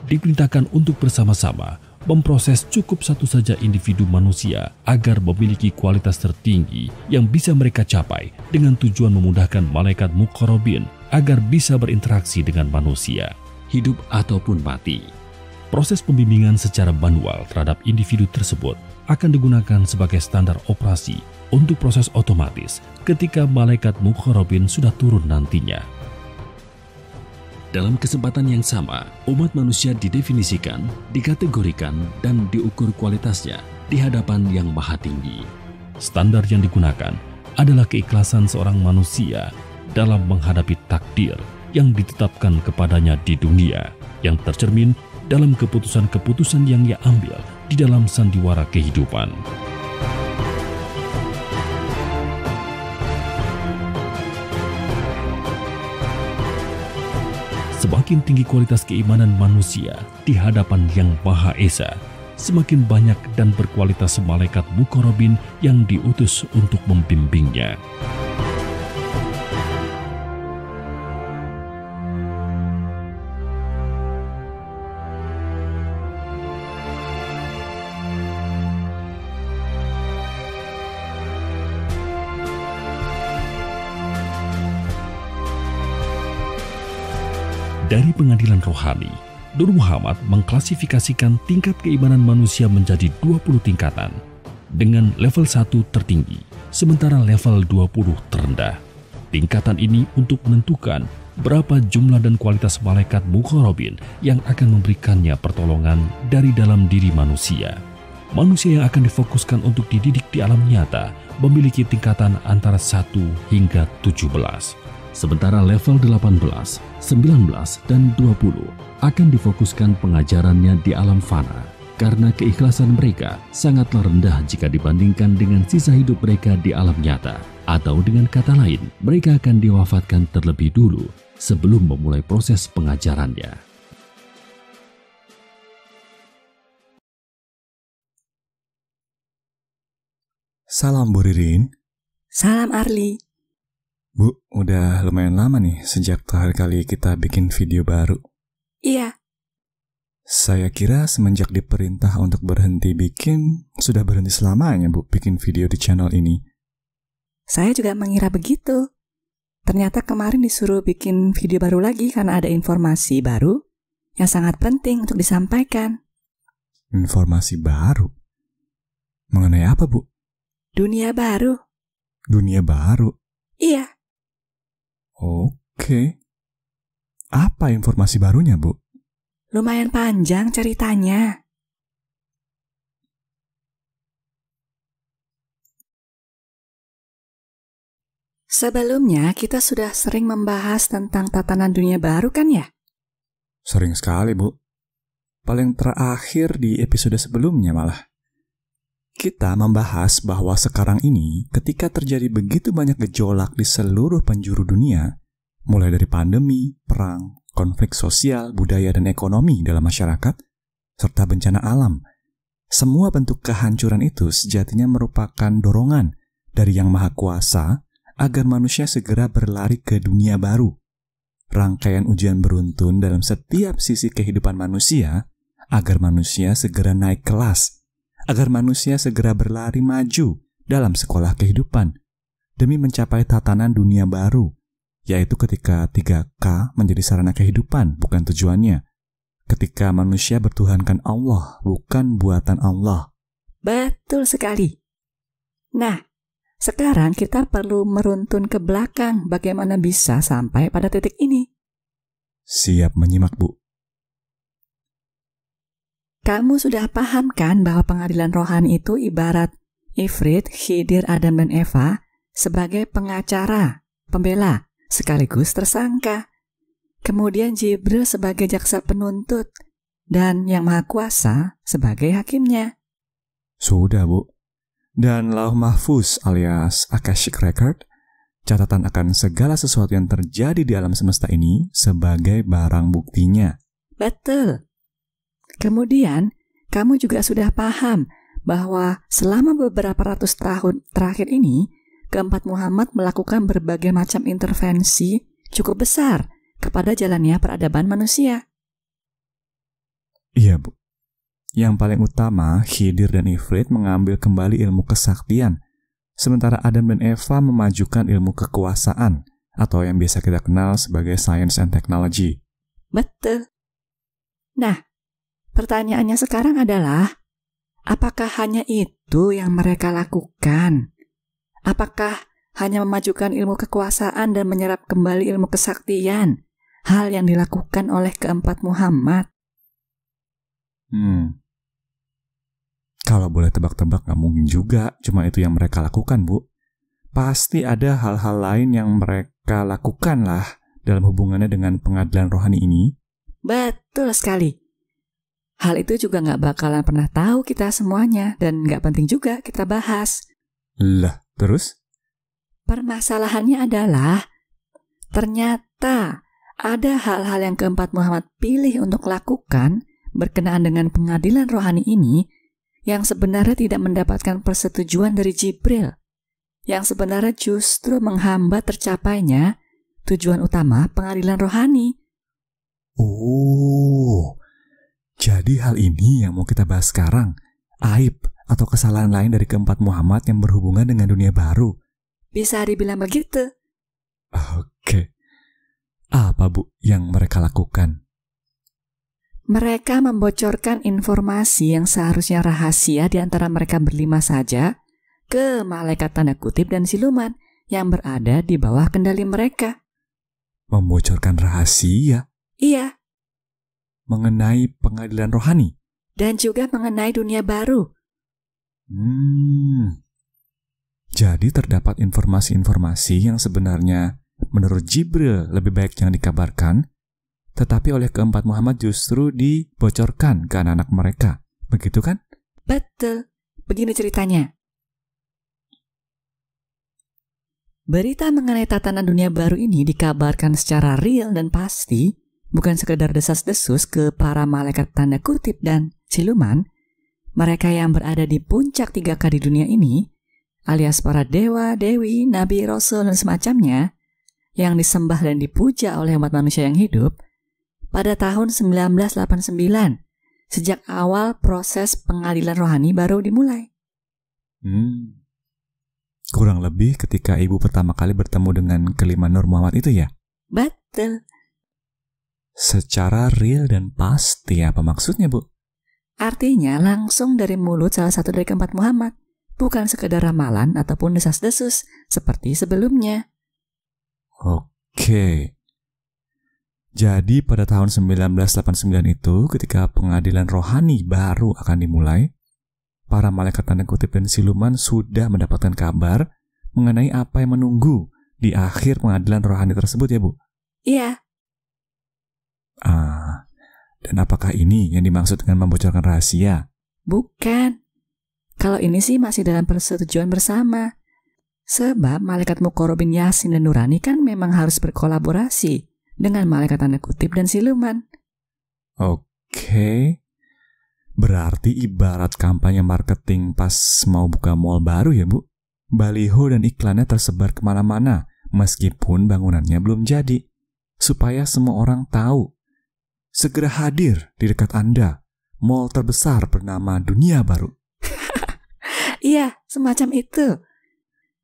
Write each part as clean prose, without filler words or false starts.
diperintahkan untuk bersama-sama memproses cukup satu saja individu manusia agar memiliki kualitas tertinggi yang bisa mereka capai dengan tujuan memudahkan malaikat muqarrabin agar bisa berinteraksi dengan manusia, hidup ataupun mati. Proses pembimbingan secara manual terhadap individu tersebut akan digunakan sebagai standar operasi untuk proses otomatis ketika malaikat muqarrabin sudah turun nantinya. Dalam kesempatan yang sama, umat manusia didefinisikan, dikategorikan, dan diukur kualitasnya di hadapan yang maha tinggi. Standar yang digunakan adalah keikhlasan seorang manusia dalam menghadapi takdir yang ditetapkan kepadanya di dunia, yang tercermin dalam keputusan-keputusan yang ia ambil di dalam sandiwara kehidupan. Semakin tinggi kualitas keimanan manusia di hadapan Yang Maha Esa, semakin banyak dan berkualitas malaikat muqarrabin yang diutus untuk membimbingnya. Dari pengadilan rohani, Nur Muhammad mengklasifikasikan tingkat keimanan manusia menjadi 20 tingkatan dengan level 1 tertinggi, sementara level 20 terendah. Tingkatan ini untuk menentukan berapa jumlah dan kualitas malaikat muqarrabin yang akan memberikannya pertolongan dari dalam diri manusia. Manusia yang akan difokuskan untuk dididik di alam nyata memiliki tingkatan antara 1 hingga 17. Sementara level 18, 19, dan 20 akan difokuskan pengajarannya di alam fana karena keikhlasan mereka sangatlah rendah jika dibandingkan dengan sisa hidup mereka di alam nyata. Atau dengan kata lain, mereka akan diwafatkan terlebih dulu sebelum memulai proses pengajarannya. Salam Bu Ririn. Salam Arli. Bu, udah lumayan lama nih sejak terakhir kali kita bikin video baru. Iya. Saya kira semenjak diperintah untuk berhenti bikin, sudah berhenti selamanya Bu bikin video di channel ini. Saya juga mengira begitu. Ternyata kemarin disuruh bikin video baru lagi karena ada informasi baru yang sangat penting untuk disampaikan. Informasi baru? Mengenai apa Bu? Dunia baru. Dunia baru? Iya. Oke. Apa informasi barunya, Bu? Lumayan panjang ceritanya. Sebelumnya kita sudah sering membahas tentang tatanan dunia baru kan ya? Sering sekali, Bu. Paling terakhir di episode sebelumnya malah. Kita membahas bahwa sekarang ini ketika terjadi begitu banyak gejolak di seluruh penjuru dunia, mulai dari pandemi, perang, konflik sosial, budaya, dan ekonomi dalam masyarakat, serta bencana alam. Semua bentuk kehancuran itu sejatinya merupakan dorongan dari Yang Maha Kuasa agar manusia segera berlari ke dunia baru. Rangkaian ujian beruntun dalam setiap sisi kehidupan manusia agar manusia segera naik kelas, agar manusia segera berlari maju dalam sekolah kehidupan demi mencapai tatanan dunia baru, yaitu ketika 3K menjadi sarana kehidupan, bukan tujuannya. Ketika manusia bertuhankan Allah, bukan buatan Allah. Betul sekali. Nah, sekarang kita perlu meruntun ke belakang bagaimana bisa sampai pada titik ini. Siap menyimak, Bu. Kamu sudah paham kan bahwa pengadilan rohani itu ibarat Ifrit, Khidir, Adam, dan Eva sebagai pengacara, pembela, sekaligus tersangka. Kemudian Jibril sebagai jaksa penuntut dan Yang Maha Kuasa sebagai hakimnya. Sudah, Bu. Dan Lauh Mahfuz alias Akashic Record, catatan akan segala sesuatu yang terjadi di alam semesta ini sebagai barang buktinya. Betul. Kemudian, kamu juga sudah paham bahwa selama beberapa ratus tahun terakhir ini, keempat Muhammad melakukan berbagai macam intervensi cukup besar kepada jalannya peradaban manusia. Iya, Bu. Yang paling utama, Khidir dan Ifrit mengambil kembali ilmu kesaktian, sementara Adam dan Eva memajukan ilmu kekuasaan, atau yang biasa kita kenal sebagai science and technology. Betul. Nah, pertanyaannya sekarang adalah, apakah hanya itu yang mereka lakukan? Apakah hanya memajukan ilmu kekuasaan dan menyerap kembali ilmu kesaktian, hal yang dilakukan oleh keempat Muhammad? Kalau boleh tebak-tebak, nggak mungkin juga cuma itu yang mereka lakukan, Bu. Pasti ada hal-hal lain yang mereka lakukan lah dalam hubungannya dengan pengadilan rohani ini. Betul sekali. Hal itu juga nggak bakalan pernah tahu kita semuanya, dan nggak penting juga kita bahas. Lah, terus? Permasalahannya adalah, ternyata ada hal-hal yang keempat Muhammad pilih untuk lakukan berkenaan dengan pengadilan rohani ini yang sebenarnya tidak mendapatkan persetujuan dari Jibril, yang sebenarnya justru menghambat tercapainya tujuan utama pengadilan rohani. Oh, jadi hal ini yang mau kita bahas sekarang, aib atau kesalahan lain dari keempat Muhammad yang berhubungan dengan dunia baru. Bisa dibilang begitu. Oke. Apa, Bu, yang mereka lakukan? Mereka membocorkan informasi yang seharusnya rahasia di antara mereka berlima saja ke malaikat tanda kutip dan siluman yang berada di bawah kendali mereka. Membocorkan rahasia? Iya. Mengenai pengadilan rohani? Dan juga mengenai dunia baru. Jadi terdapat informasi-informasi yang sebenarnya menurut Jibril lebih baik jangan dikabarkan, tetapi oleh keempat Muhammad justru dibocorkan ke anak-anak mereka. Begitu kan? Betul. Begini ceritanya. Berita mengenai tatanan dunia baru ini dikabarkan secara real dan pasti, bukan sekedar desas-desus ke para malaikat tanda kutip dan siluman, mereka yang berada di puncak 3K di dunia ini, alias para dewa, dewi, nabi, rasul, dan semacamnya, yang disembah dan dipuja oleh umat manusia yang hidup, pada tahun 1989, sejak awal proses pengadilan rohani baru dimulai. Kurang lebih ketika ibu pertama kali bertemu dengan kelima Nur Muhammad itu ya? Betul. Secara real dan pasti, apa maksudnya, Bu? Artinya langsung dari mulut salah satu dari keempat Muhammad, bukan sekedar ramalan ataupun desas-desus seperti sebelumnya. Oke. Jadi pada tahun 1989 itu, ketika pengadilan rohani baru akan dimulai, para malaikat tanda kutip dan siluman sudah mendapatkan kabar mengenai apa yang menunggu di akhir pengadilan rohani tersebut ya, Bu? Iya. Dan apakah ini yang dimaksud dengan membocorkan rahasia? Bukan. Kalau ini sih masih dalam persetujuan bersama. Sebab malaikat Muqarrabin Yasin dan Nurani kan memang harus berkolaborasi dengan malaikat tanda kutip dan siluman. Oke. Berarti ibarat kampanye marketing pas mau buka mall baru ya, Bu? Baliho dan iklannya tersebar kemana-mana, meskipun bangunannya belum jadi. Supaya semua orang tahu. Segera hadir di dekat Anda, mall terbesar bernama Dunia Baru. Iya, semacam itu.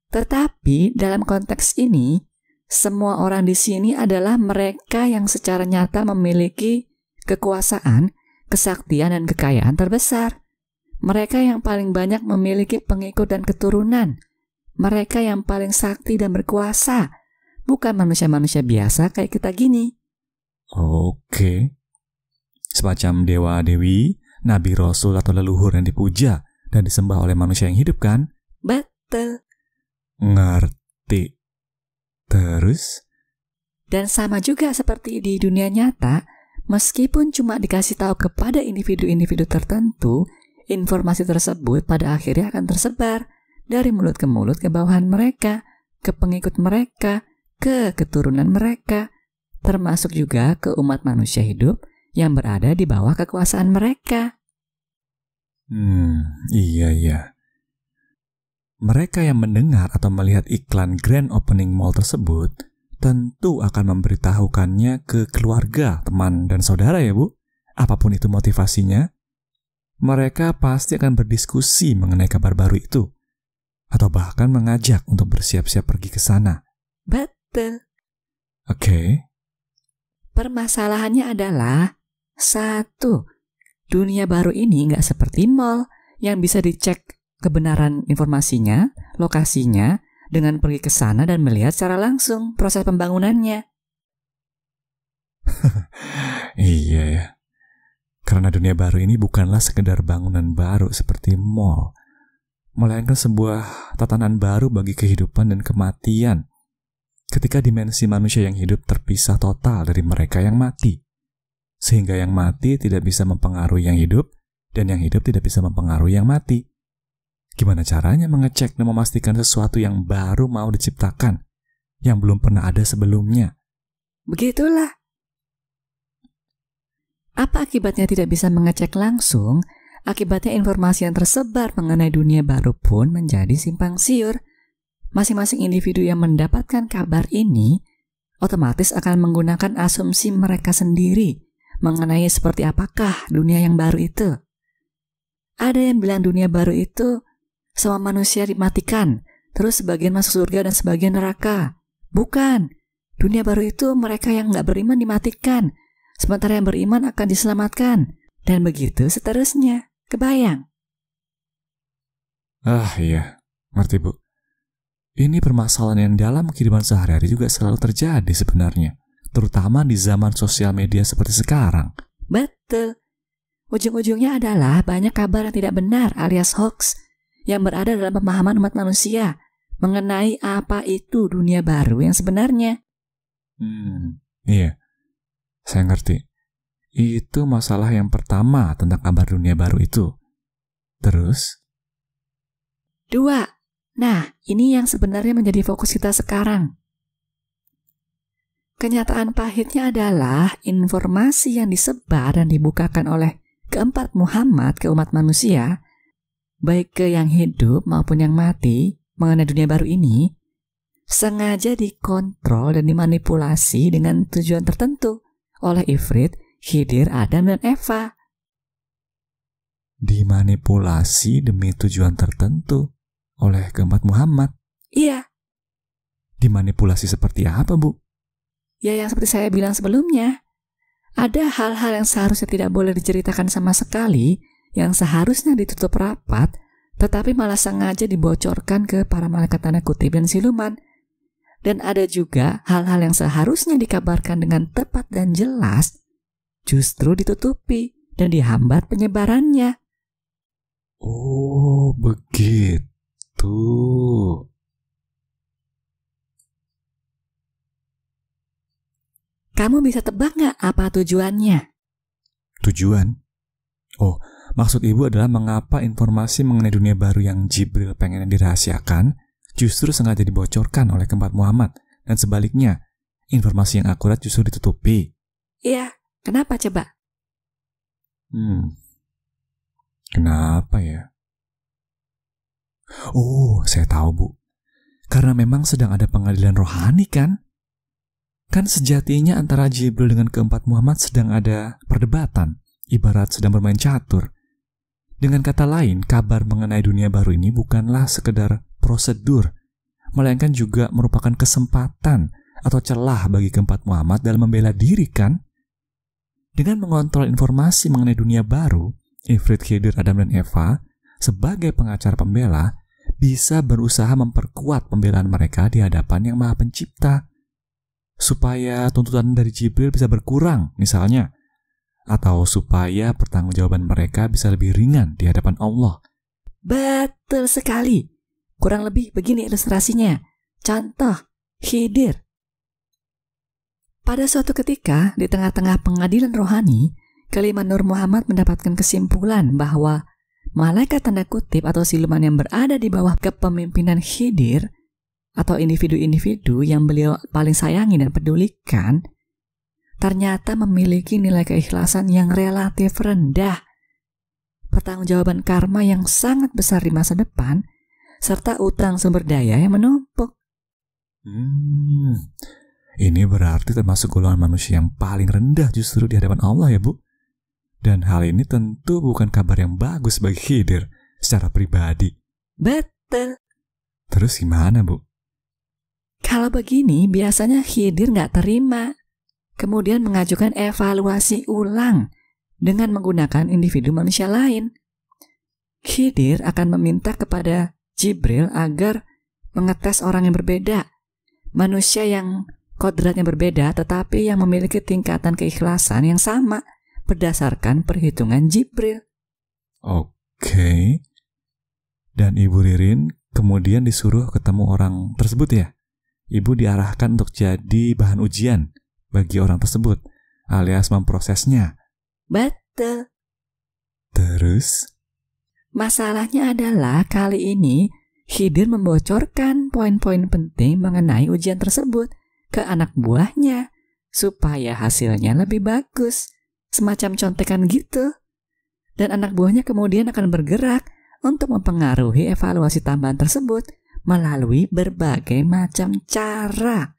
Tetapi dalam konteks ini, semua orang di sini adalah mereka yang secara nyata memiliki kekuasaan, kesaktian, dan kekayaan terbesar. Mereka yang paling banyak memiliki pengikut dan keturunan. Mereka yang paling sakti dan berkuasa. Bukan manusia-manusia biasa kayak kita gini. Oke. Semacam dewa-dewi, nabi rasul atau leluhur yang dipuja dan disembah oleh manusia yang hidup kan? Betul. Ngerti. Terus? Dan sama juga seperti di dunia nyata, meskipun cuma dikasih tahu kepada individu-individu tertentu, informasi tersebut pada akhirnya akan tersebar dari mulut ke bawahan mereka, ke pengikut mereka, ke keturunan mereka, termasuk juga ke umat manusia hidup yang berada di bawah kekuasaan mereka. Iya. Mereka yang mendengar atau melihat iklan grand opening mall tersebut tentu akan memberitahukannya ke keluarga, teman, dan saudara ya, Bu, apapun itu motivasinya, mereka pasti akan berdiskusi mengenai kabar baru itu, atau bahkan mengajak untuk bersiap-siap pergi ke sana. Betul. Oke. Permasalahannya adalah, 1, dunia baru ini nggak seperti mall yang bisa dicek kebenaran informasinya, lokasinya, dengan pergi ke sana dan melihat secara langsung proses pembangunannya. Iya ya. Karena dunia baru ini bukanlah sekedar bangunan baru seperti mall, melainkan sebuah tatanan baru bagi kehidupan dan kematian. Ketika dimensi manusia yang hidup terpisah total dari mereka yang mati, sehingga yang mati tidak bisa mempengaruhi yang hidup, dan yang hidup tidak bisa mempengaruhi yang mati. Gimana caranya mengecek dan memastikan sesuatu yang baru mau diciptakan, yang belum pernah ada sebelumnya? Begitulah. Apa akibatnya tidak bisa mengecek langsung? Akibatnya informasi yang tersebar mengenai dunia baru pun menjadi simpang siur. Masing-masing individu yang mendapatkan kabar ini otomatis akan menggunakan asumsi mereka sendiri mengenai seperti apakah dunia yang baru itu. Ada yang bilang dunia baru itu semua manusia dimatikan, terus sebagian masuk surga dan sebagian neraka. Bukan, dunia baru itu mereka yang nggak beriman dimatikan, sementara yang beriman akan diselamatkan, dan begitu seterusnya. Kebayang? Iya, ngerti Bu. Ini permasalahan yang dalam kehidupan sehari-hari juga selalu terjadi sebenarnya, terutama di zaman sosial media seperti sekarang. Betul. Ujung-ujungnya adalah banyak kabar yang tidak benar alias hoax yang berada dalam pemahaman umat manusia mengenai apa itu dunia baru yang sebenarnya. Iya, saya ngerti. Itu masalah yang pertama tentang kabar dunia baru itu. Terus? 2. Nah, ini yang sebenarnya menjadi fokus kita sekarang. Kenyataan pahitnya adalah informasi yang disebar dan dibukakan oleh keempat Muhammad ke umat manusia, baik ke yang hidup maupun yang mati, mengenai dunia baru ini, sengaja dikontrol dan dimanipulasi dengan tujuan tertentu oleh Ifrit, Khidir, Adam, dan Eva. Dimanipulasi demi tujuan tertentu oleh keempat Muhammad? Iya. Dimanipulasi seperti apa, Bu? Ya, yang seperti saya bilang sebelumnya. Ada hal-hal yang seharusnya tidak boleh diceritakan sama sekali, yang seharusnya ditutup rapat, tetapi malah sengaja dibocorkan ke para malaikat tanda kutip dan siluman. Dan ada juga hal-hal yang seharusnya dikabarkan dengan tepat dan jelas, justru ditutupi dan dihambat penyebarannya. Oh, begitu. Kamu bisa tebak nggak apa tujuannya? Tujuan? Oh, maksud Ibu adalah mengapa informasi mengenai dunia baru yang Jibril pengen dirahasiakan justru sengaja dibocorkan oleh keempat Muhammad, dan sebaliknya, informasi yang akurat justru ditutupi. Iya, kenapa coba? Kenapa ya? Oh, saya tahu, Bu. Karena memang sedang ada pengadilan rohani, kan? Kan sejatinya antara Jibril dengan keempat Muhammad sedang ada perdebatan, ibarat sedang bermain catur. Dengan kata lain, kabar mengenai dunia baru ini bukanlah sekedar prosedur, melainkan juga merupakan kesempatan atau celah bagi keempat Muhammad dalam membela diri, kan? Dengan mengontrol informasi mengenai dunia baru, Ifrit, Khidir, Adam, dan Eva sebagai pengacara pembela bisa berusaha memperkuat pembelaan mereka di hadapan Yang Maha Pencipta, supaya tuntutan dari Jibril bisa berkurang misalnya, atau supaya pertanggungjawaban mereka bisa lebih ringan di hadapan Allah. Betul sekali. Kurang lebih begini ilustrasinya. Contoh, Khidir. Pada suatu ketika, di tengah-tengah pengadilan rohani, kelima Nur Muhammad mendapatkan kesimpulan bahwa malaikat tanda kutip atau siluman yang berada di bawah kepemimpinan Khidir atau individu-individu yang beliau paling sayangi dan pedulikan ternyata memiliki nilai keikhlasan yang relatif rendah, pertanggungjawaban karma yang sangat besar di masa depan, serta utang sumber daya yang menumpuk. Ini berarti termasuk golongan manusia yang paling rendah justru di hadapan Allah ya, Bu? Dan hal ini tentu bukan kabar yang bagus bagi Khidir secara pribadi. Betul. Terus gimana, Bu? Kalau begini, biasanya Khidir nggak terima. Kemudian mengajukan evaluasi ulang dengan menggunakan individu manusia lain. Khidir akan meminta kepada Jibril agar mengetes orang yang berbeda. Manusia yang kodratnya berbeda tetapi yang memiliki tingkatan keikhlasan yang sama berdasarkan perhitungan Jibril. Oke. Dan Ibu Ririn kemudian disuruh ketemu orang tersebut ya? Ibu diarahkan untuk jadi bahan ujian bagi orang tersebut, alias memprosesnya. Betul. Terus? Masalahnya adalah kali ini Khidir membocorkan poin-poin penting mengenai ujian tersebut ke anak buahnya supaya hasilnya lebih bagus, semacam contekan gitu. Dan anak buahnya kemudian akan bergerak untuk mempengaruhi evaluasi tambahan tersebut melalui berbagai macam cara.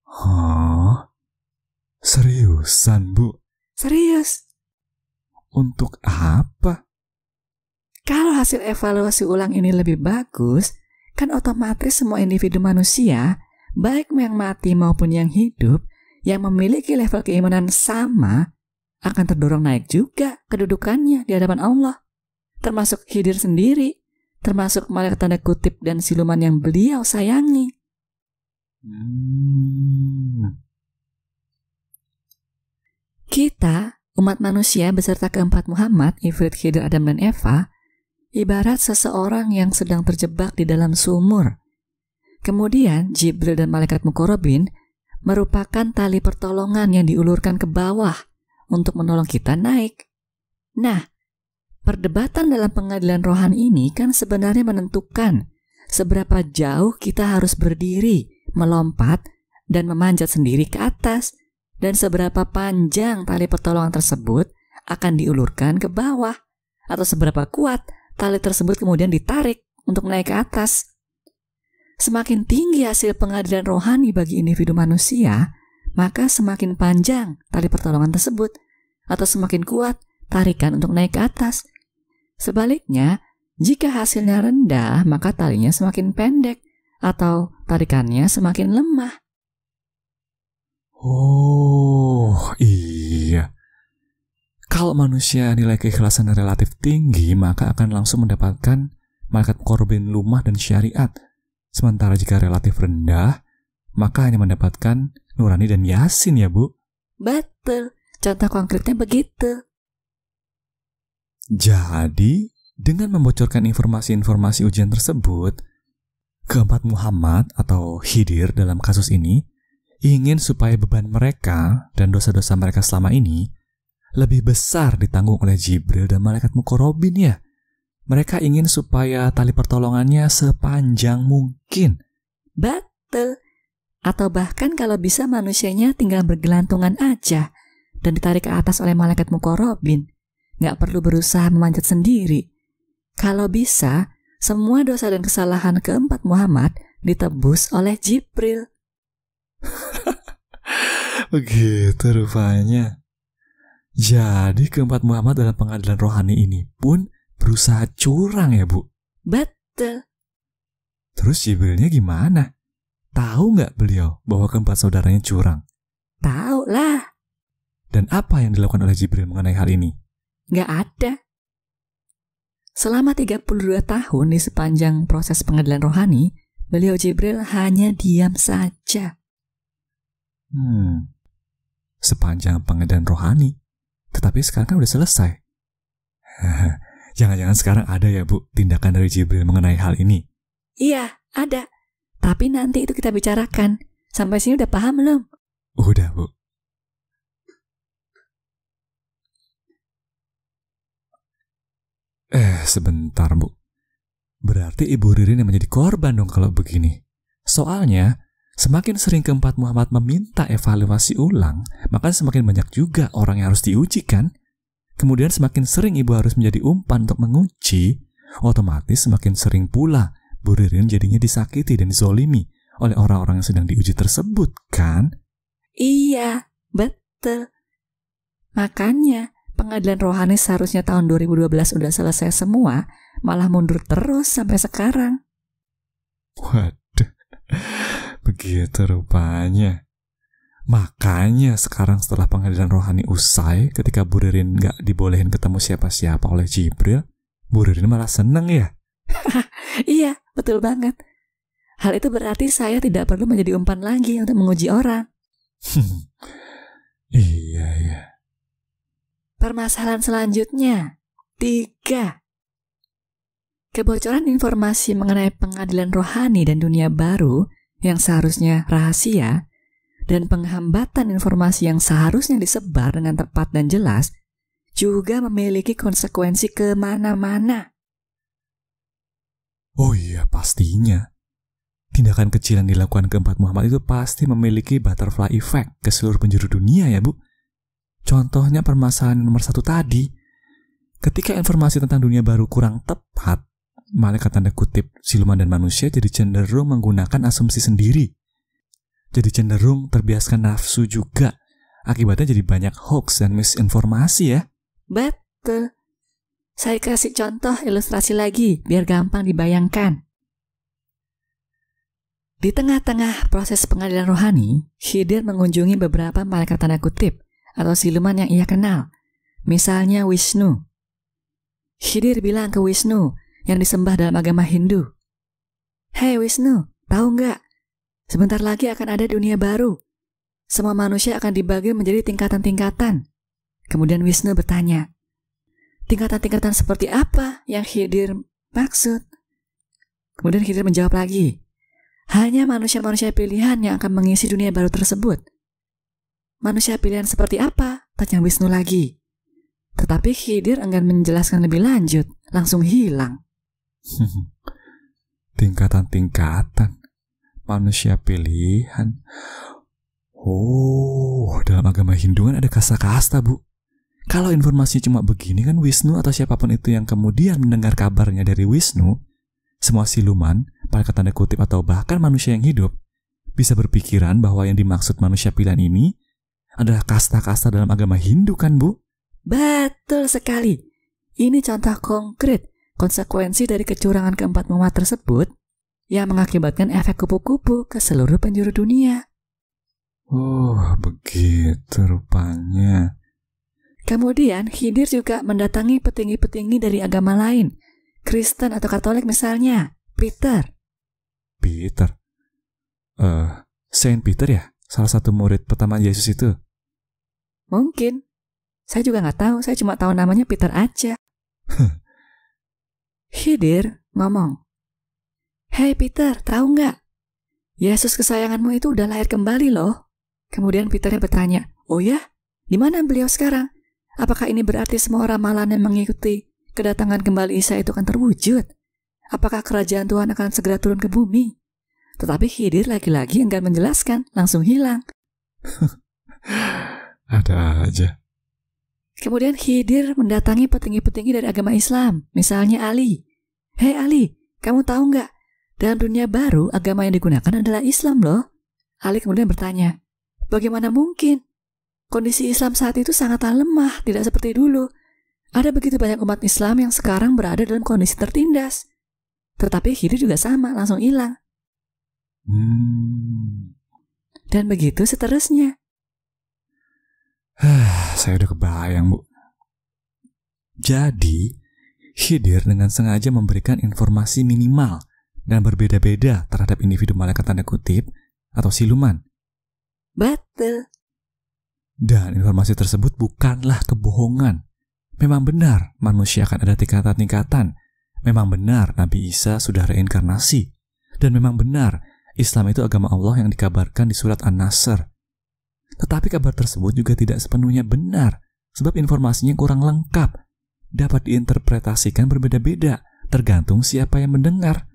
Hah? Seriusan, Bu? Serius? Untuk apa? Kalau hasil evaluasi ulang ini lebih bagus, kan otomatis semua individu manusia, baik yang mati maupun yang hidup, yang memiliki level keimanan sama, akan terdorong naik juga kedudukannya di hadapan Allah. Termasuk Khidir sendiri, termasuk malaikat tanda kutip dan siluman yang beliau sayangi. Kita, umat manusia beserta keempat Muhammad, Ifrit, Khidir, Adam, dan Eva, ibarat seseorang yang sedang terjebak di dalam sumur. Kemudian Jibril dan malaikat muqarrabin merupakan tali pertolongan yang diulurkan ke bawah untuk menolong kita naik. Nah, perdebatan dalam pengadilan rohani ini kan sebenarnya menentukan seberapa jauh kita harus berdiri, melompat, dan memanjat sendiri ke atas, dan seberapa panjang tali pertolongan tersebut akan diulurkan ke bawah, atau seberapa kuat tali tersebut kemudian ditarik untuk naik ke atas. Semakin tinggi hasil pengadilan rohani bagi individu manusia, maka semakin panjang tali pertolongan tersebut, atau semakin kuat tarikan untuk naik ke atas. Sebaliknya, jika hasilnya rendah, maka talinya semakin pendek, atau tarikannya semakin lemah. Oh, iya. Kalau manusia nilai keikhlasan relatif tinggi, maka akan langsung mendapatkan malaikat muqarrabin lumah dan syariat. Sementara jika relatif rendah, maka hanya mendapatkan nurani dan yasin ya, Bu? Betul, contoh konkretnya begitu. Jadi, dengan membocorkan informasi-informasi ujian tersebut, keempat Muhammad atau Khidir dalam kasus ini ingin supaya beban mereka dan dosa-dosa mereka selama ini lebih besar ditanggung oleh Jibril dan malaikat muqarrabin ya. Mereka ingin supaya tali pertolongannya sepanjang mungkin. Betul. Atau bahkan kalau bisa manusianya tinggal bergelantungan aja dan ditarik ke atas oleh malaikat muqarrabin. Nggak perlu berusaha memanjat sendiri. Kalau bisa, semua dosa dan kesalahan keempat Muhammad ditebus oleh Jibril. Begitu rupanya. Jadi keempat Muhammad dalam pengadilan rohani ini pun berusaha curang ya, Bu? Betul. Terus Jibrilnya gimana? Tahu nggak beliau bahwa keempat saudaranya curang? Tahu lah. Dan apa yang dilakukan oleh Jibril mengenai hal ini? Nggak ada. Selama 32 tahun di sepanjang proses pengadilan rohani, beliau Jibril hanya diam saja. Sepanjang pengadilan rohani, tetapi sekarang kan udah selesai. Jangan-jangan sekarang ada ya, Bu, tindakan dari Jibril mengenai hal ini? Iya, ada. Tapi nanti itu kita bicarakan. Sampai sini udah paham belum? Udah, Bu. Sebentar, Bu. Berarti Ibu Ririn yang menjadi korban dong kalau begini. Soalnya, semakin sering keempat Muhammad meminta evaluasi ulang, maka semakin banyak juga orang yang harus diuji kan? Kemudian semakin sering ibu harus menjadi umpan untuk menguji, otomatis semakin sering pula Bu Ririn jadinya disakiti dan dizolimi oleh orang-orang yang sedang diuji tersebut kan? Iya, betul. Makanya pengadilan rohani seharusnya tahun 2012 udah selesai semua, malah mundur terus sampai sekarang. Waduh, begitu rupanya. Makanya sekarang setelah pengadilan rohani usai, ketika Bu Ririn gak dibolehin ketemu siapa-siapa oleh Jibril, Bu Ririn malah seneng ya? Iya, betul banget. Hal itu berarti saya tidak perlu menjadi umpan lagi untuk menguji orang. Iya. Permasalahan selanjutnya, 3. Kebocoran informasi mengenai pengadilan rohani dan dunia baru yang seharusnya rahasia, dan penghambatan informasi yang seharusnya disebar dengan tepat dan jelas, juga memiliki konsekuensi kemana-mana. Oh iya, pastinya. Tindakan kecil yang dilakukan keempat Muhammad itu pasti memiliki butterfly effect ke seluruh penjuru dunia ya Bu. Contohnya permasalahan nomor 1 tadi. Ketika informasi tentang dunia baru kurang tepat, malaikat tanda kutip siluman dan manusia jadi cenderung menggunakan asumsi sendiri. Jadi cenderung terbiaskan nafsu juga. Akibatnya jadi banyak hoax dan misinformasi ya. Betul. Saya kasih contoh ilustrasi lagi biar gampang dibayangkan. Di tengah-tengah proses pengadilan rohani, Khidir mengunjungi beberapa malaikat tanda kutip atau siluman yang ia kenal. Misalnya Wisnu. Khidir bilang ke Wisnu yang disembah dalam agama Hindu, "Hei Wisnu, tahu nggak? Sebentar lagi akan ada dunia baru. Semua manusia akan dibagi menjadi tingkatan-tingkatan." Kemudian Wisnu bertanya, "Tingkatan-tingkatan seperti apa yang Khidir maksud?" Kemudian Khidir menjawab lagi, "Hanya manusia-manusia pilihan yang akan mengisi dunia baru tersebut." "Manusia pilihan seperti apa?" tanya Wisnu lagi. Tetapi Khidir enggan menjelaskan lebih lanjut, langsung hilang. Tingkatan-tingkatan, manusia pilihan. Oh, dalam agama Hindu kan ada kasta-kasta Bu. Kalau informasi cuma begini kan Wisnu atau siapapun itu yang kemudian mendengar kabarnya dari Wisnu, semua siluman, malaikat tanda kutip atau bahkan manusia yang hidup, bisa berpikiran bahwa yang dimaksud manusia pilihan ini adalah kasta-kasta dalam agama Hindu kan Bu? Betul sekali. Ini contoh konkret konsekuensi dari kecurangan keempat Muhammad tersebut yang mengakibatkan efek kupu-kupu ke seluruh penjuru dunia. Oh, begitu rupanya. Kemudian Khidir juga mendatangi petinggi-petinggi dari agama lain, Kristen atau Katolik misalnya, Peter. Saint Peter ya? Salah satu murid pertama Yesus itu? Mungkin. Saya juga nggak tahu, saya cuma tahu namanya Peter aja. Khidir ngomong, "Hei Peter, tahu nggak? Yesus kesayanganmu itu udah lahir kembali loh." Kemudian Peter bertanya, "Oh ya? Di mana beliau sekarang? Apakah ini berarti semua ramalan yang mengikuti kedatangan kembali Isa itu akan terwujud? Apakah kerajaan Tuhan akan segera turun ke bumi?" Tetapi Khidir lagi-lagi enggan menjelaskan, langsung hilang. Ada aja. Kemudian Khidir mendatangi petinggi-petinggi dari agama Islam, misalnya Ali. "Hei Ali, kamu tahu nggak? Dalam dunia baru, agama yang digunakan adalah Islam loh." Ali kemudian bertanya, "Bagaimana mungkin? Kondisi Islam saat itu sangatlah lemah, tidak seperti dulu. Ada begitu banyak umat Islam yang sekarang berada dalam kondisi tertindas." Tetapi Khidir juga sama, langsung hilang. Dan begitu seterusnya. Saya udah kebayang Bu. Jadi Khidir dengan sengaja memberikan informasi minimal dan berbeda-beda terhadap individu malaikat tanda kutip atau siluman. Betul. Dan informasi tersebut bukanlah kebohongan. Memang benar manusia akan ada tingkatan-tingkatan. Memang benar Nabi Isa sudah reinkarnasi. Dan memang benar Islam itu agama Allah yang dikabarkan di surat An-Nasr. Tetapi kabar tersebut juga tidak sepenuhnya benar, sebab informasinya kurang lengkap, dapat diinterpretasikan berbeda-beda, tergantung siapa yang mendengar.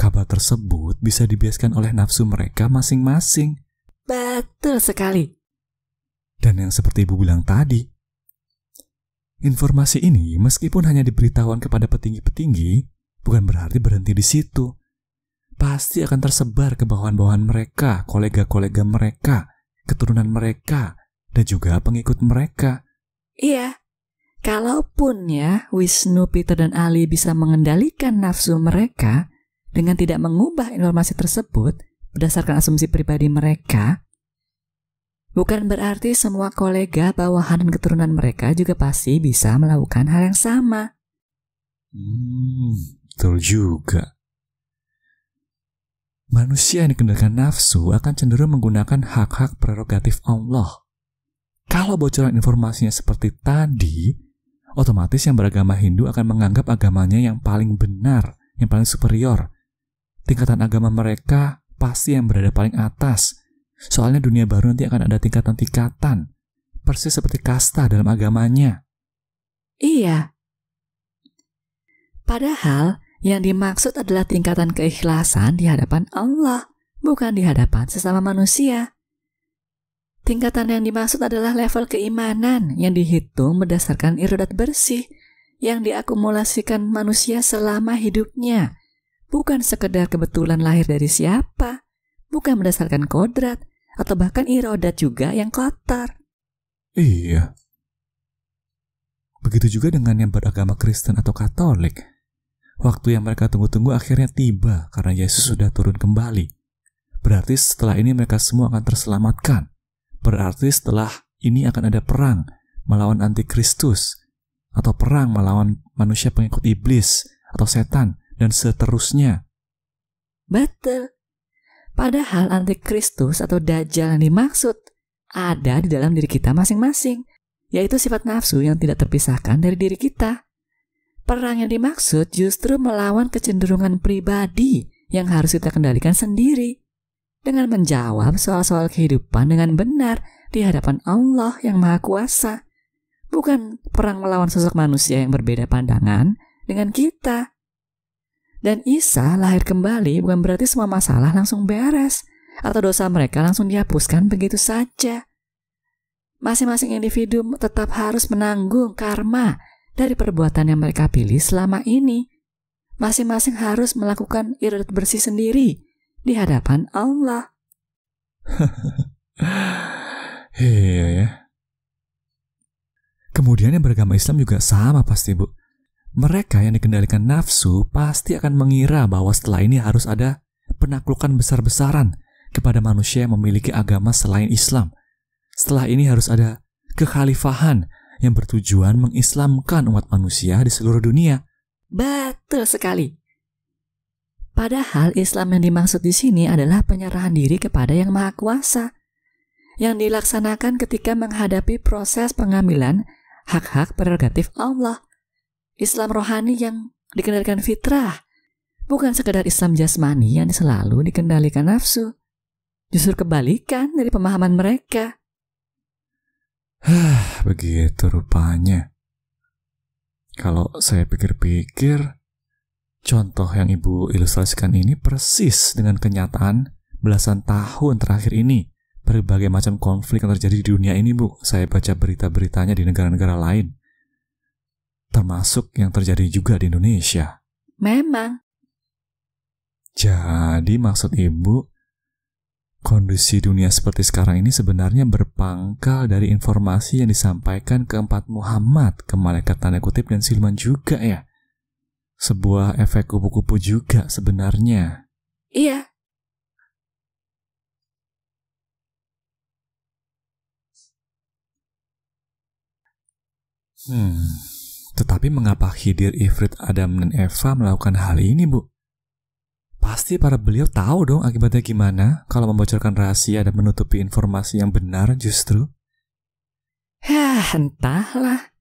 Kabar tersebut bisa dibiaskan oleh nafsu mereka masing-masing. Betul sekali. Dan yang seperti Ibu bilang tadi, informasi ini meskipun hanya diberitahukan kepada petinggi-petinggi, bukan berarti berhenti di situ. Pasti akan tersebar ke bawahan-bawahan mereka, kolega-kolega mereka, keturunan mereka, dan juga pengikut mereka. Iya, kalaupun ya Wisnu, Peter, dan Ali bisa mengendalikan nafsu mereka dengan tidak mengubah informasi tersebut berdasarkan asumsi pribadi mereka, bukan berarti semua kolega, bawahan, dan keturunan mereka juga pasti bisa melakukan hal yang sama. Betul juga. Manusia yang dikendalikan nafsu akan cenderung menggunakan hak-hak prerogatif Allah. Kalau bocoran informasinya seperti tadi, otomatis yang beragama Hindu akan menganggap agamanya yang paling benar, yang paling superior. Tingkatan agama mereka pasti yang berada paling atas. Soalnya dunia baru nanti akan ada tingkatan-tingkatan, persis seperti kasta dalam agamanya. Iya. Padahal yang dimaksud adalah tingkatan keikhlasan di hadapan Allah, bukan di hadapan sesama manusia. Tingkatan yang dimaksud adalah level keimanan yang dihitung berdasarkan iradat bersih yang diakumulasikan manusia selama hidupnya, bukan sekedar kebetulan lahir dari siapa, bukan berdasarkan kodrat, atau bahkan iradat juga yang kotor. Iya. Begitu juga dengan yang beragama Kristen atau Katolik. Waktu yang mereka tunggu-tunggu akhirnya tiba karena Yesus sudah turun kembali. Berarti setelah ini mereka semua akan terselamatkan. Berarti setelah ini akan ada perang melawan antikristus, atau perang melawan manusia pengikut iblis atau setan, dan seterusnya. Betul. Padahal antikristus atau dajjal yang dimaksud ada di dalam diri kita masing-masing, yaitu sifat nafsu yang tidak terpisahkan dari diri kita. Perang yang dimaksud justru melawan kecenderungan pribadi yang harus kita kendalikan sendiri dengan menjawab soal-soal kehidupan dengan benar di hadapan Allah yang Maha Kuasa, bukan perang melawan sosok manusia yang berbeda pandangan dengan kita. Dan Isa lahir kembali bukan berarti semua masalah langsung beres atau dosa mereka langsung dihapuskan begitu saja. Masing-masing individu tetap harus menanggung karma dari perbuatan yang mereka pilih selama ini. Masing-masing harus melakukan iradat bersih sendiri di hadapan Allah. Iya ya. Kemudian yang beragama Islam juga sama pasti, Bu. Mereka yang dikendalikan nafsu pasti akan mengira bahwa setelah ini harus ada penaklukan besar-besaran kepada manusia yang memiliki agama selain Islam. Setelah ini harus ada kekhalifahan yang bertujuan mengislamkan umat manusia di seluruh dunia. Betul sekali. Padahal Islam yang dimaksud di sini adalah penyerahan diri kepada Yang Maha Kuasa, yang dilaksanakan ketika menghadapi proses pengambilan hak-hak prerogatif Allah. Islam rohani yang dikendalikan fitrah, bukan sekedar Islam jasmani yang selalu dikendalikan nafsu. Justru kebalikan dari pemahaman mereka. Begitu rupanya. Kalau saya pikir-pikir, contoh yang Ibu ilustrasikan ini persis dengan kenyataan belasan tahun terakhir ini. Berbagai macam konflik yang terjadi di dunia ini, Bu. Saya baca berita-beritanya di negara-negara lain. Termasuk yang terjadi juga di Indonesia. Memang. Jadi maksud Ibu, kondisi dunia seperti sekarang ini sebenarnya berpangkal dari informasi yang disampaikan ke empat Muhammad, ke malaikat tanda kutip dan siluman juga ya. Sebuah efek kupu-kupu juga sebenarnya. Iya. Tetapi mengapa Khidir, Ifrit, Adam, dan Eva melakukan hal ini, Bu? Pasti para beliau tahu dong akibatnya gimana kalau membocorkan rahasia dan menutupi informasi yang benar justru. Entahlah.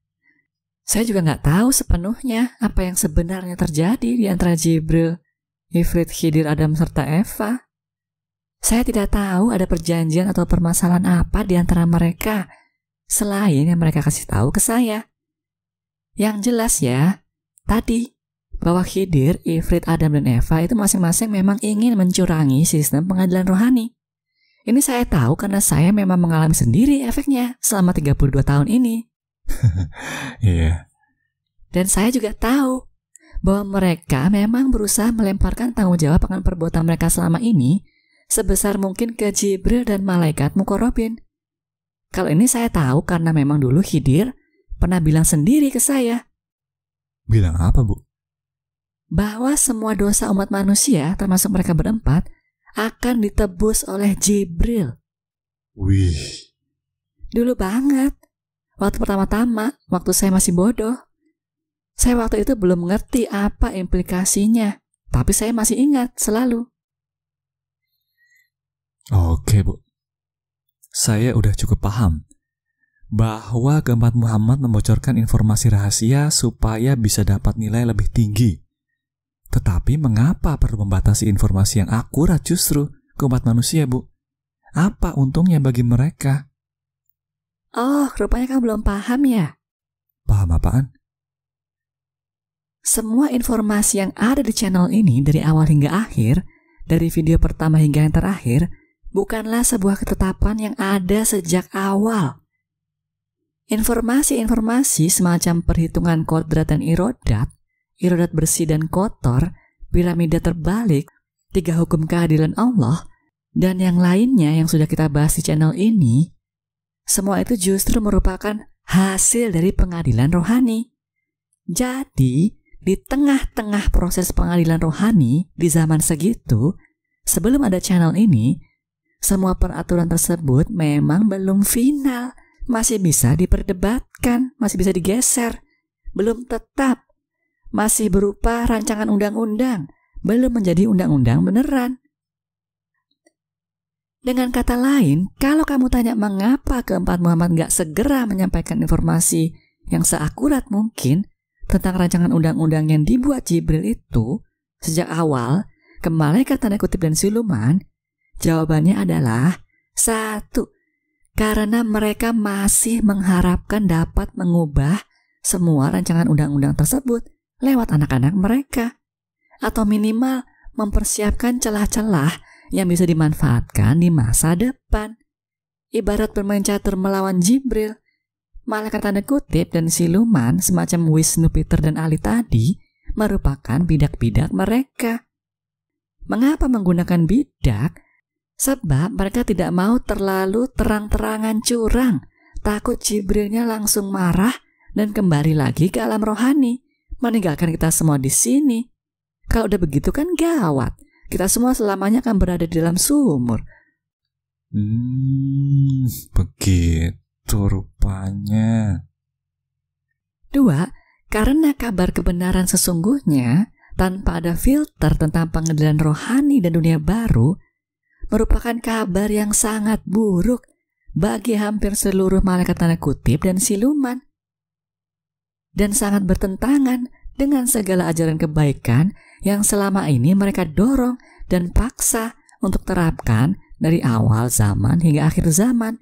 Saya juga nggak tahu sepenuhnya apa yang sebenarnya terjadi di antara Jibril, Ifrit, Khidir, Adam, serta Eva. Saya tidak tahu ada perjanjian atau permasalahan apa di antara mereka selain yang mereka kasih tahu ke saya. Yang jelas ya, tadi bahwa Khidir, Ifrit, Adam, dan Eva itu masing-masing memang ingin mencurangi sistem pengadilan rohani. Ini saya tahu karena saya memang mengalami sendiri efeknya selama 32 tahun ini. Iya. Dan saya juga tahu bahwa mereka memang berusaha melemparkan tanggung jawab akan perbuatan mereka selama ini sebesar mungkin ke Jibril dan malaikat Muqarrabin. Kalau ini saya tahu karena memang dulu Khidir pernah bilang sendiri ke saya. Bilang apa, Bu? Bahwa semua dosa umat manusia, termasuk mereka berempat, akan ditebus oleh Jibril. Wih. Dulu banget, waktu pertama-tama, waktu saya masih bodoh. Saya waktu itu belum mengerti apa implikasinya, tapi saya masih ingat selalu. Oke, Bu. Saya udah cukup paham bahwa keempat Muhammad membocorkan informasi rahasia supaya bisa dapat nilai lebih tinggi. Tetapi mengapa perlu membatasi informasi yang akurat justru ke umat manusia, Bu? Apa untungnya bagi mereka? Oh, rupanya kamu belum paham ya? Paham apaan? Semua informasi yang ada di channel ini dari awal hingga akhir, dari video pertama hingga yang terakhir, bukanlah sebuah ketetapan yang ada sejak awal. Informasi-informasi semacam perhitungan kodrat dan irodat bersih dan kotor, piramida terbalik, 3 hukum keadilan Allah, dan yang lainnya yang sudah kita bahas di channel ini, semua itu justru merupakan hasil dari pengadilan rohani. Jadi, di tengah-tengah proses pengadilan rohani di zaman segitu, sebelum ada channel ini, semua peraturan tersebut memang belum final, masih bisa diperdebatkan, masih bisa digeser, belum tetap, masih berupa rancangan undang-undang, belum menjadi undang-undang beneran. Dengan kata lain, kalau kamu tanya mengapa keempat Muhammad gak segera menyampaikan informasi yang seakurat mungkin tentang rancangan undang-undang yang dibuat Jibril itu sejak awal ke malaikat tanda kutip dan siluman, jawabannya adalah 1. Karena mereka masih mengharapkan dapat mengubah semua rancangan undang-undang tersebut lewat anak-anak mereka, atau minimal mempersiapkan celah-celah yang bisa dimanfaatkan di masa depan. Ibarat bermain catur melawan Jibril, malaikat tanda kutip dan siluman semacam Wisnu, Peter, dan Ali tadi merupakan bidak-bidak mereka. Mengapa menggunakan bidak? Sebab mereka tidak mau terlalu terang-terangan curang, takut Jibrilnya langsung marah dan kembali lagi ke alam rohani, meninggalkan kita semua di sini. Kalau udah begitu kan gawat, kita semua selamanya akan berada di dalam sumur. Begitu rupanya. 2. Karena kabar kebenaran sesungguhnya tanpa ada filter tentang pengadilan rohani dan dunia baru merupakan kabar yang sangat buruk bagi hampir seluruh malaikat tanda kutip dan siluman, dan sangat bertentangan dengan segala ajaran kebaikan yang selama ini mereka dorong dan paksa untuk terapkan dari awal zaman hingga akhir zaman.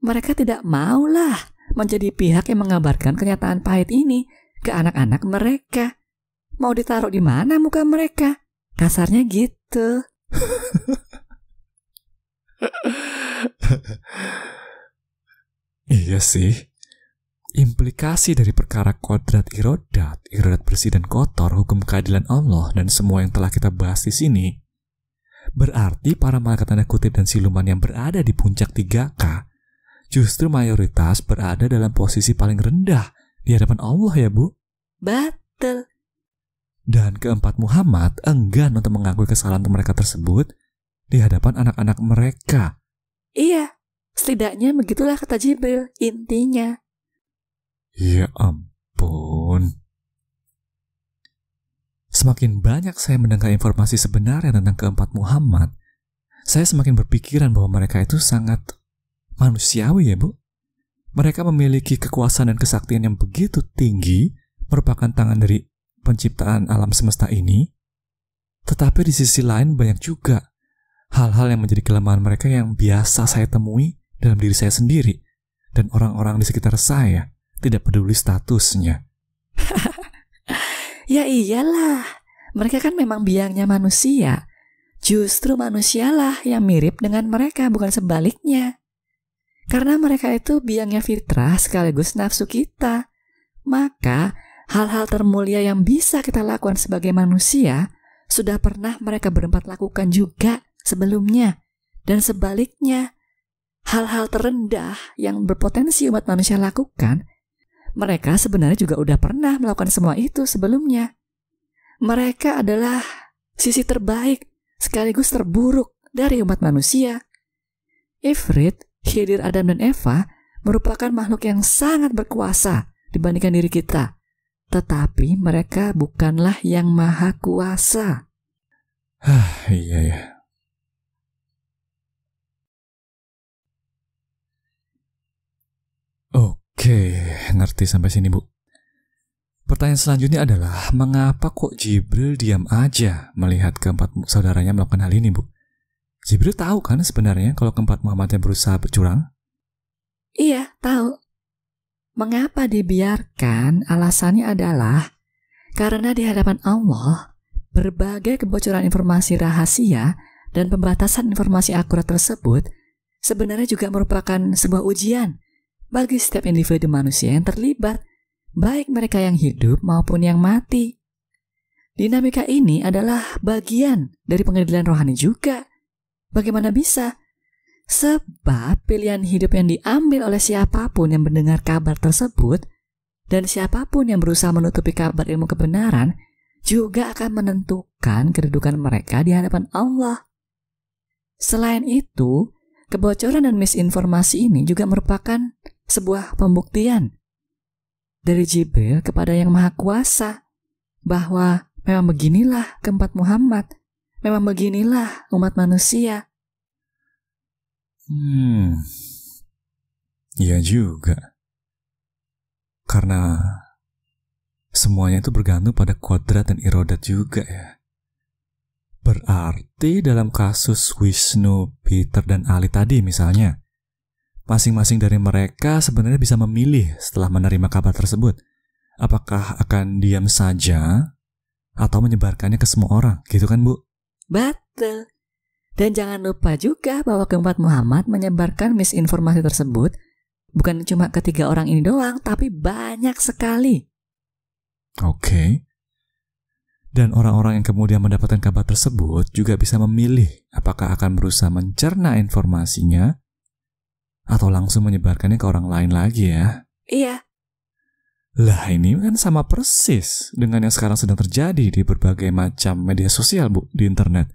Mereka tidak maulah menjadi pihak yang mengabarkan kenyataan pahit ini ke anak-anak mereka. Mau ditaruh di mana muka mereka? Kasarnya gitu. Iya sih. Implikasi dari perkara kodrat irodat bersih dan kotor, hukum keadilan Allah, dan semua yang telah kita bahas di sini, berarti para malaikat tanda kutip dan siluman yang berada di puncak 3K justru mayoritas berada dalam posisi paling rendah di hadapan Allah ya, Bu? Betul. Dan keempat Muhammad enggan untuk mengakui kesalahan mereka tersebut di hadapan anak-anak mereka. Iya, setidaknya begitulah kata Jibril intinya. Ya ampun. Semakin banyak saya mendengar informasi sebenarnya tentang keempat Muhammad, saya semakin berpikiran bahwa mereka itu sangat manusiawi ya, Bu. Mereka memiliki kekuasaan dan kesaktian yang begitu tinggi, merupakan tangan dari penciptaan alam semesta ini. Tetapi di sisi lain banyak juga hal-hal yang menjadi kelemahan mereka yang biasa saya temui dalam diri saya sendiri dan orang-orang di sekitar saya, tidak peduli statusnya. Ya iyalah, mereka kan memang biangnya manusia. Justru manusialah yang mirip dengan mereka, bukan sebaliknya. Karena mereka itu biangnya fitrah sekaligus nafsu kita. Maka hal-hal termulia yang bisa kita lakukan sebagai manusia sudah pernah mereka berempat lakukan juga sebelumnya. Dan sebaliknya, hal-hal terendah yang berpotensi umat manusia lakukan, mereka sebenarnya juga udah pernah melakukan semua itu sebelumnya. Mereka adalah sisi terbaik sekaligus terburuk dari umat manusia. Ifrit, Khidir, Adam, dan Eva merupakan makhluk yang sangat berkuasa dibandingkan diri kita. Tetapi mereka bukanlah yang maha kuasa. Iya ya. Oke, ngerti sampai sini, Bu. Pertanyaan selanjutnya adalah, mengapa kok Jibril diam aja melihat keempat saudaranya melakukan hal ini, Bu? Jibril tahu kan sebenarnya kalau keempat Muhammadnya berusaha curang? Iya, tahu. Mengapa dibiarkan? Alasannya adalah karena di hadapan Allah, berbagai kebocoran informasi rahasia dan pembatasan informasi akurat tersebut sebenarnya juga merupakan sebuah ujian bagi setiap individu manusia yang terlibat, baik mereka yang hidup maupun yang mati. Dinamika ini adalah bagian dari pengadilan rohani juga. Bagaimana bisa? Sebab pilihan hidup yang diambil oleh siapapun yang mendengar kabar tersebut dan siapapun yang berusaha menutupi kabar ilmu kebenaran juga akan menentukan kedudukan mereka di hadapan Allah. Selain itu, kebocoran dan misinformasi ini juga merupakan sebuah pembuktian dari Jibril kepada Yang Maha Kuasa bahwa memang beginilah keempat Muhammad, memang beginilah umat manusia. Iya juga. Karena semuanya itu bergantung pada kodrat dan irodat juga ya. Berarti dalam kasus Wisnu, Peter, dan Ali tadi misalnya, masing-masing dari mereka sebenarnya bisa memilih setelah menerima kabar tersebut. Apakah akan diam saja atau menyebarkannya ke semua orang, gitu kan, Bu? Betul. Dan jangan lupa juga bahwa keempat Muhammad menyebarkan misinformasi tersebut bukan cuma ketiga orang ini doang, tapi banyak sekali. Oke. Dan orang-orang yang kemudian mendapatkan kabar tersebut juga bisa memilih apakah akan berusaha mencerna informasinya atau langsung menyebarkannya ke orang lain lagi ya. Iya. Lah ini kan sama persis dengan yang sekarang sedang terjadi di berbagai macam media sosial, Bu, di internet.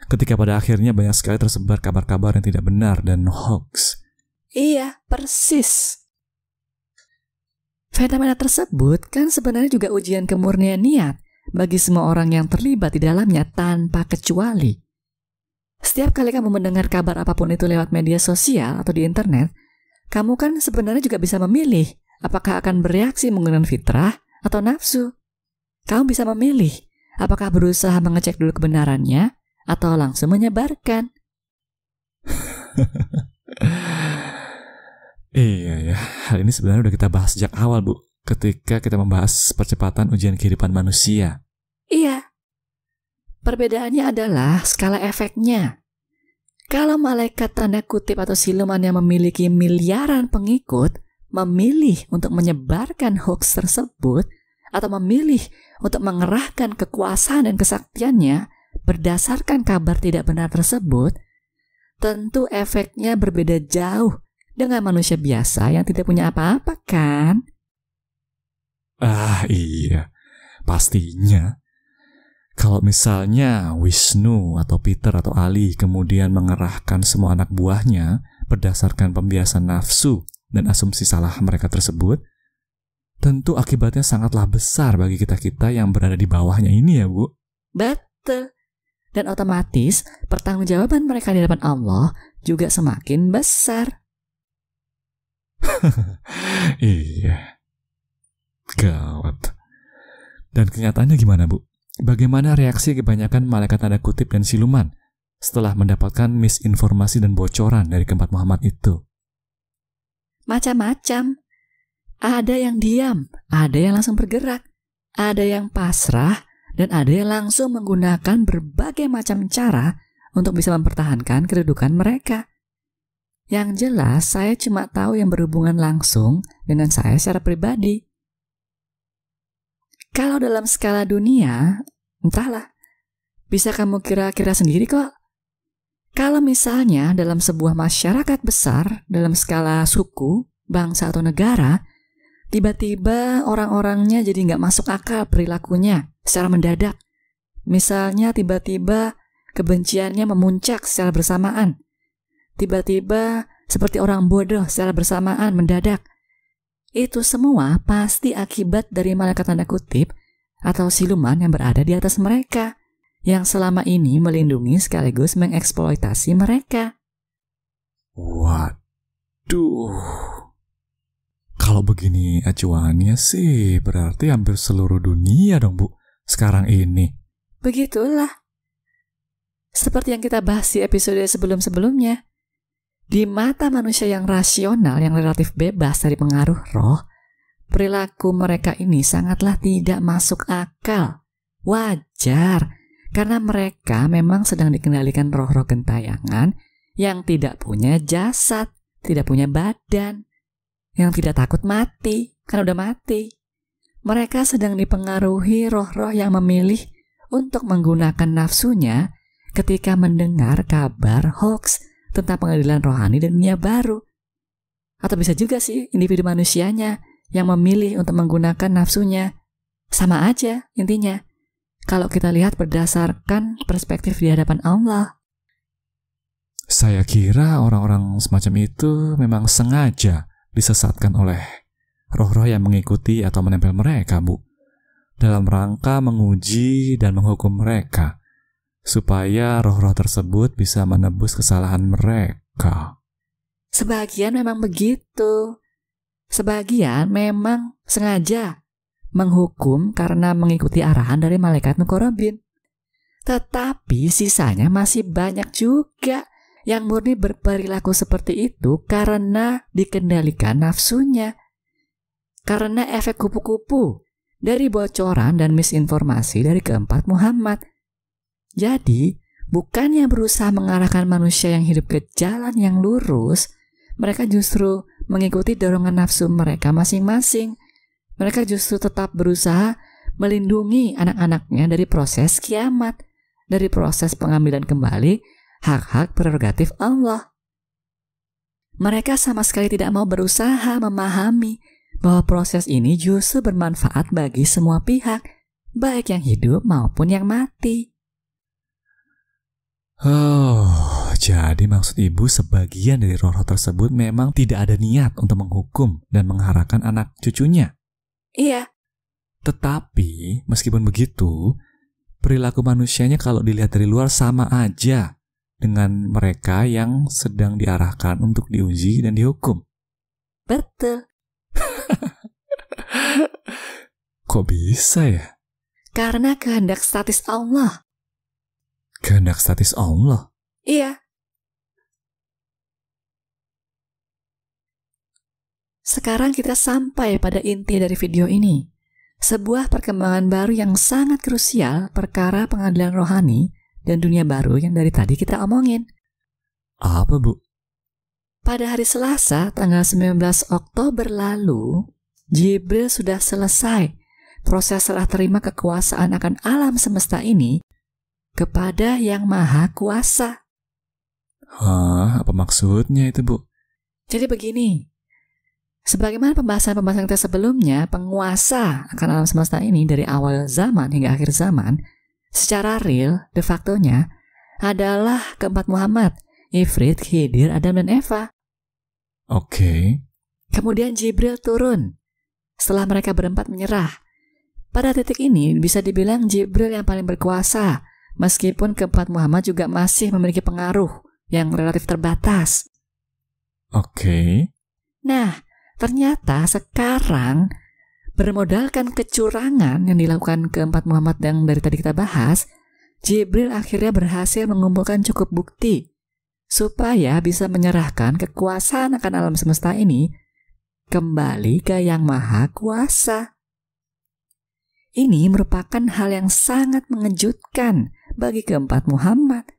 Ketika pada akhirnya banyak sekali tersebar kabar-kabar yang tidak benar dan hoax. Iya, persis. Fenomena tersebut kan sebenarnya juga ujian kemurnian niat bagi semua orang yang terlibat di dalamnya tanpa kecuali. Setiap kali kamu mendengar kabar apapun itu lewat media sosial atau di internet, kamu kan sebenarnya juga bisa memilih apakah akan bereaksi menggunakan fitrah atau nafsu. Kamu bisa memilih apakah berusaha mengecek dulu kebenarannya atau langsung menyebarkan. Iya ya, hal ini sebenarnya udah kita bahas sejak awal, Bu, ketika kita membahas percepatan ujian kehidupan manusia. Iya. Perbedaannya adalah skala efeknya. Kalau malaikat tanda kutip atau siluman yang memiliki miliaran pengikut memilih untuk menyebarkan hoax tersebut atau memilih untuk mengerahkan kekuasaan dan kesaktiannya berdasarkan kabar tidak benar tersebut, tentu efeknya berbeda jauh dengan manusia biasa yang tidak punya apa-apa kan? Iya, pastinya. Kalau misalnya Wisnu atau Peter atau Ali kemudian mengerahkan semua anak buahnya berdasarkan pembiasan nafsu dan asumsi salah mereka tersebut, tentu akibatnya sangatlah besar bagi kita-kita yang berada di bawahnya ini ya, Bu. Betul. Dan otomatis pertanggungjawaban mereka di hadapan Allah juga semakin besar. Iya. Gawat. Dan kenyataannya gimana, Bu? Bagaimana reaksi kebanyakan malaikat tanda kutip dan siluman setelah mendapatkan misinformasi dan bocoran dari keempat Muhammad itu? Macam-macam. Ada yang diam, ada yang langsung bergerak, ada yang pasrah, dan ada yang langsung menggunakan berbagai macam cara untuk bisa mempertahankan kedudukan mereka. Yang jelas, saya cuma tahu yang berhubungan langsung dengan saya secara pribadi. Kalau dalam skala dunia, entahlah, bisa kamu kira-kira sendiri kok. Kalau misalnya dalam sebuah masyarakat besar, dalam skala suku, bangsa atau negara, Tiba-tiba orang-orangnya jadi nggak masuk akal perilakunya secara mendadak. Misalnya tiba-tiba kebenciannya memuncak secara bersamaan. Tiba-tiba seperti orang bodoh secara bersamaan mendadak. Itu semua pasti akibat dari malaikat tanda kutip atau siluman yang berada di atas mereka, yang selama ini melindungi sekaligus mengeksploitasi mereka. Waduh. Kalau begini acuannya sih berarti hampir seluruh dunia dong, Bu, sekarang ini. Begitulah. Seperti yang kita bahas di episode sebelum-sebelumnya. Di mata manusia yang rasional, yang relatif bebas dari pengaruh roh, perilaku mereka ini sangatlah tidak masuk akal. Wajar, karena mereka memang sedang dikendalikan roh-roh gentayangan yang tidak punya jasad, tidak punya badan, yang tidak takut mati, kan udah mati. Mereka sedang dipengaruhi roh-roh yang memilih untuk menggunakan nafsunya ketika mendengar kabar hoax tentang pengadilan rohani dan dunia baru. Atau bisa juga sih individu manusianya yang memilih untuk menggunakan nafsunya. Sama aja intinya, kalau kita lihat berdasarkan perspektif di hadapan Allah. Saya kira orang-orang semacam itu memang sengaja disesatkan oleh roh-roh yang mengikuti atau menempel mereka, Bu, dalam rangka menguji dan menghukum mereka, supaya roh-roh tersebut bisa menebus kesalahan mereka. Sebagian memang begitu. Sebagian memang sengaja menghukum karena mengikuti arahan dari malaikat muqarrabin. Tetapi sisanya masih banyak juga yang murni berperilaku seperti itu karena dikendalikan nafsunya. Karena efek kupu-kupu dari bocoran dan misinformasi dari keempat Muhammad. Jadi, bukannya berusaha mengarahkan manusia yang hidup ke jalan yang lurus, mereka justru mengikuti dorongan nafsu mereka masing-masing. Mereka justru tetap berusaha melindungi anak-anaknya dari proses kiamat, dari proses pengambilan kembali hak-hak prerogatif Allah. Mereka sama sekali tidak mau berusaha memahami bahwa proses ini justru bermanfaat bagi semua pihak, baik yang hidup maupun yang mati. Oh, jadi maksud Ibu sebagian dari roh-roh tersebut memang tidak ada niat untuk menghukum dan mengharamkan anak cucunya. Iya. Tetapi, meskipun begitu, perilaku manusianya kalau dilihat dari luar sama aja dengan mereka yang sedang diarahkan untuk diuji dan dihukum. Betul. Kok bisa ya? Karena kehendak statis Allah. Kehendak statis Allah? Iya. Sekarang kita sampai pada inti dari video ini. Sebuah perkembangan baru yang sangat krusial perkara pengadilan rohani dan dunia baru yang dari tadi kita omongin. Apa, Bu? Pada hari Selasa, tanggal 19 Oktober lalu, Jibril sudah selesai proses serah terima kekuasaan akan alam semesta ini kepada Yang Maha Kuasa. Hah, apa maksudnya itu, Bu? Jadi begini, sebagaimana pembahasan-pembahasan kita sebelumnya, penguasa akan alam semesta ini dari awal zaman hingga akhir zaman, secara real, de facto-nya, adalah keempat Muhammad, Ifrit, Khidir, Adam, dan Eva. Oke. Kemudian Jibril turun setelah mereka berempat menyerah. Pada titik ini bisa dibilang Jibril yang paling berkuasa, meskipun keempat Muhammad juga masih memiliki pengaruh yang relatif terbatas. Oke. Nah, ternyata sekarang bermodalkan kecurangan yang dilakukan keempat Muhammad yang dari tadi kita bahas, Jibril akhirnya berhasil mengumpulkan cukup bukti supaya bisa menyerahkan kekuasaan akan alam semesta ini kembali ke Yang Maha Kuasa. Ini merupakan hal yang sangat mengejutkan bagi keempat Muhammad.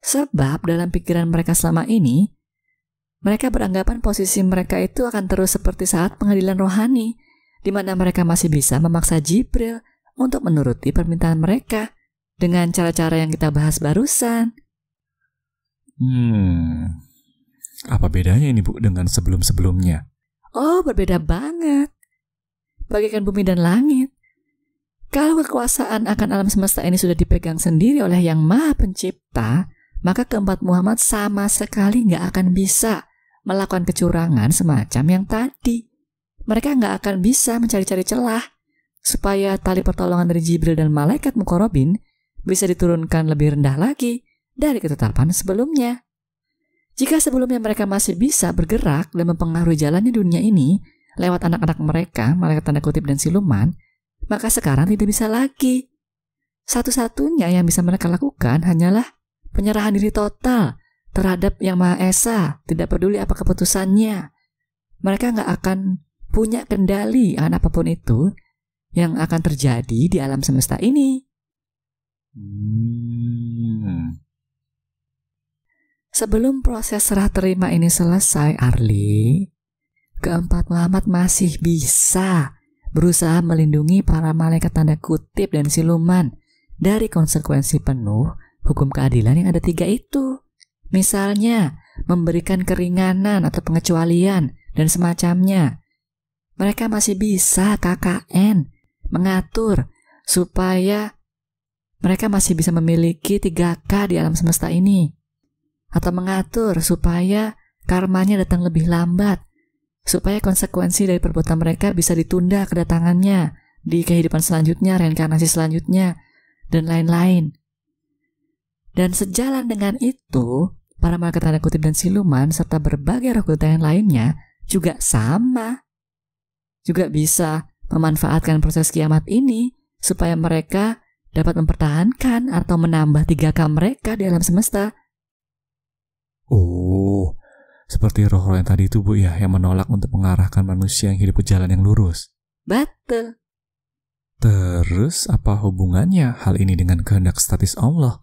Sebab dalam pikiran mereka selama ini, mereka beranggapan posisi mereka itu akan terus seperti saat pengadilan rohani, di mana mereka masih bisa memaksa Jibril untuk menuruti permintaan mereka dengan cara-cara yang kita bahas barusan. Apa bedanya ini, Bu, dengan sebelum-sebelumnya? Oh, berbeda banget. bagaikan bumi dan langit. Kalau kekuasaan akan alam semesta ini sudah dipegang sendiri oleh Yang Maha Pencipta, maka keempat Muhammad sama sekali nggak akan bisa melakukan kecurangan semacam yang tadi. Mereka nggak akan bisa mencari-cari celah supaya tali pertolongan dari Jibril dan malaikat muqarrabin bisa diturunkan lebih rendah lagi dari ketetapan sebelumnya. Jika sebelumnya mereka masih bisa bergerak dan mempengaruhi jalannya dunia ini lewat anak-anak mereka, malaikat tanda kutip dan siluman, maka sekarang tidak bisa lagi. Satu-satunya yang bisa mereka lakukan hanyalah penyerahan diri total terhadap Yang Maha Esa, tidak peduli apa keputusannya. Mereka nggak akan punya kendali akan apapun itu yang akan terjadi di alam semesta ini. Sebelum proses serah terima ini selesai, Arli, keempat Muhammad masih bisa berusaha melindungi para malaikat tanda kutip dan siluman dari konsekuensi penuh hukum keadilan yang ada 3 itu. Misalnya, memberikan keringanan atau pengecualian dan semacamnya. Mereka masih bisa KKN, mengatur supaya mereka masih bisa memiliki 3K di alam semesta ini. Atau mengatur supaya karmanya datang lebih lambat, supaya konsekuensi dari perbuatan mereka bisa ditunda kedatangannya di kehidupan selanjutnya, reinkarnasi selanjutnya, dan lain-lain. Dan sejalan dengan itu, para malaikat tanda kutip dan siluman serta berbagai roh kudus lainnya juga sama. Juga bisa memanfaatkan proses kiamat ini supaya mereka dapat mempertahankan atau menambah 3K mereka di alam semesta. Oh, seperti roh-roh yang tadi itu, Bu, ya, yang menolak untuk mengarahkan manusia yang hidup ke jalan yang lurus. Betul. Terus apa hubungannya hal ini dengan kehendak statis Allah?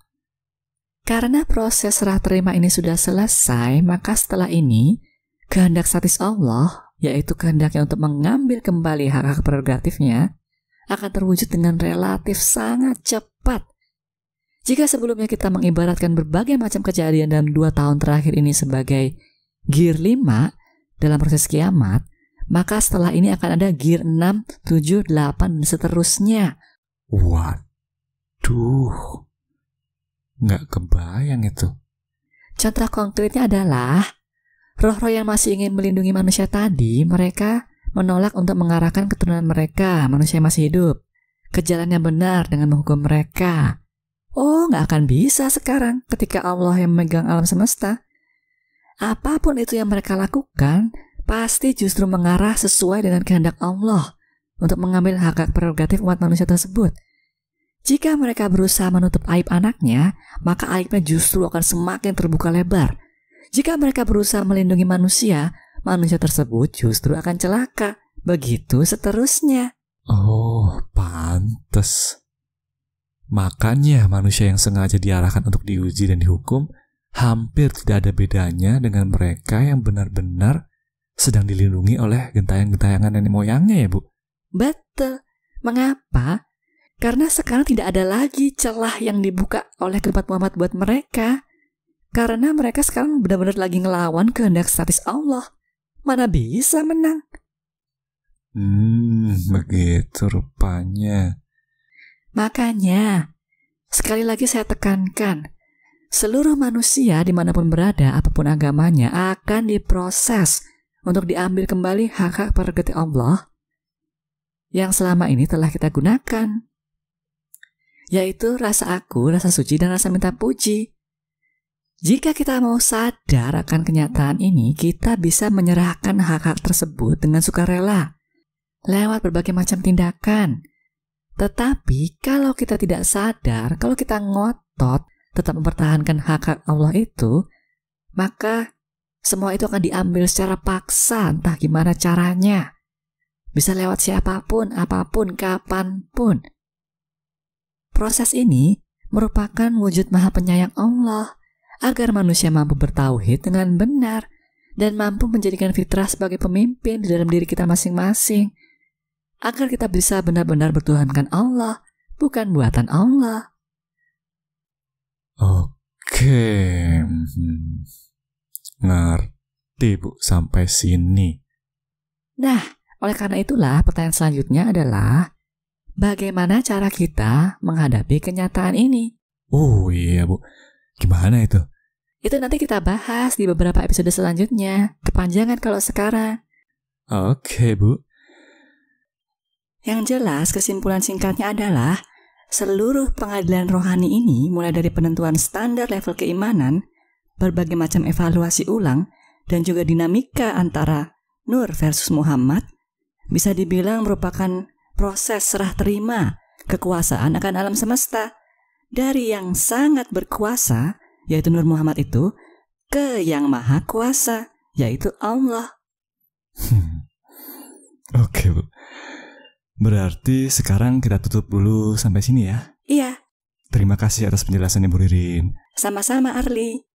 Karena proses serah terima ini sudah selesai, maka setelah ini kehendak statis Allah, yaitu kehendaknya untuk mengambil kembali hak-hak prerogatifnya, akan terwujud dengan relatif sangat cepat. Jika sebelumnya kita mengibaratkan berbagai macam kejadian dalam 2 tahun terakhir ini sebagai gear 5 dalam proses kiamat, maka setelah ini akan ada gear 6, 7, 8, dan seterusnya. Waduh, nggak kebayang itu. Contoh konkretnya adalah roh-roh yang masih ingin melindungi manusia tadi, mereka menolak untuk mengarahkan keturunan mereka, manusia yang masih hidup, ke jalan yang benar dengan menghukum mereka. Oh, nggak akan bisa sekarang ketika Allah yang memegang alam semesta. Apapun itu yang mereka lakukan, pasti justru mengarah sesuai dengan kehendak Allah untuk mengambil hak prerogatif umat manusia tersebut. Jika mereka berusaha menutup aib anaknya, maka aibnya justru akan semakin terbuka lebar. Jika mereka berusaha melindungi manusia, manusia tersebut justru akan celaka. Begitu seterusnya. Oh, pantes. Makanya manusia yang sengaja diarahkan untuk diuji dan dihukum hampir tidak ada bedanya dengan mereka yang benar-benar sedang dilindungi oleh gentayangan-gentayangan nenek moyangnya, ya, Bu? Betul. Mengapa? Karena sekarang tidak ada lagi celah yang dibuka oleh keempat Muhammad buat mereka. Karena mereka sekarang benar-benar lagi ngelawan kehendak statis Allah. Mana bisa menang? Begitu rupanya. Makanya, sekali lagi saya tekankan, seluruh manusia dimanapun berada, apapun agamanya, akan diproses untuk diambil kembali hak-hak prerogatif Allah yang selama ini telah kita gunakan, yaitu rasa aku, rasa suci, dan rasa minta puji. Jika kita mau sadar akan kenyataan ini, kita bisa menyerahkan hak-hak tersebut dengan sukarela lewat berbagai macam tindakan. Tetapi kalau kita tidak sadar, kalau kita ngotot tetap mempertahankan hak-hak Allah itu, maka semua itu akan diambil secara paksa, entah gimana caranya. Bisa lewat siapapun, apapun, kapanpun. Proses ini merupakan wujud maha penyayang Allah agar manusia mampu bertauhid dengan benar dan mampu menjadikan fitrah sebagai pemimpin di dalam diri kita masing-masing, agar kita bisa benar-benar bertuhankan Allah, bukan buatan Allah. Oke, ngerti, Bu, sampai sini. Nah, Oleh karena itulah pertanyaan selanjutnya adalah, bagaimana cara kita menghadapi kenyataan ini? Oh iya Bu, gimana itu? Itu nanti kita bahas di beberapa episode selanjutnya. Kepanjangan kalau sekarang. Oke Bu. Yang jelas kesimpulan singkatnya adalah, seluruh pengadilan rohani ini mulai dari penentuan standar level keimanan, berbagai macam evaluasi ulang, dan juga dinamika antara Nur versus Muhammad, bisa dibilang merupakan proses serah terima kekuasaan akan alam semesta dari yang sangat berkuasa, yaitu Nur Muhammad itu, ke yang maha kuasa, yaitu Allah. Oke Bu. Berarti sekarang kita tutup dulu sampai sini ya? Iya. Terima kasih atas penjelasannya Bu Ririn. Sama-sama Arli.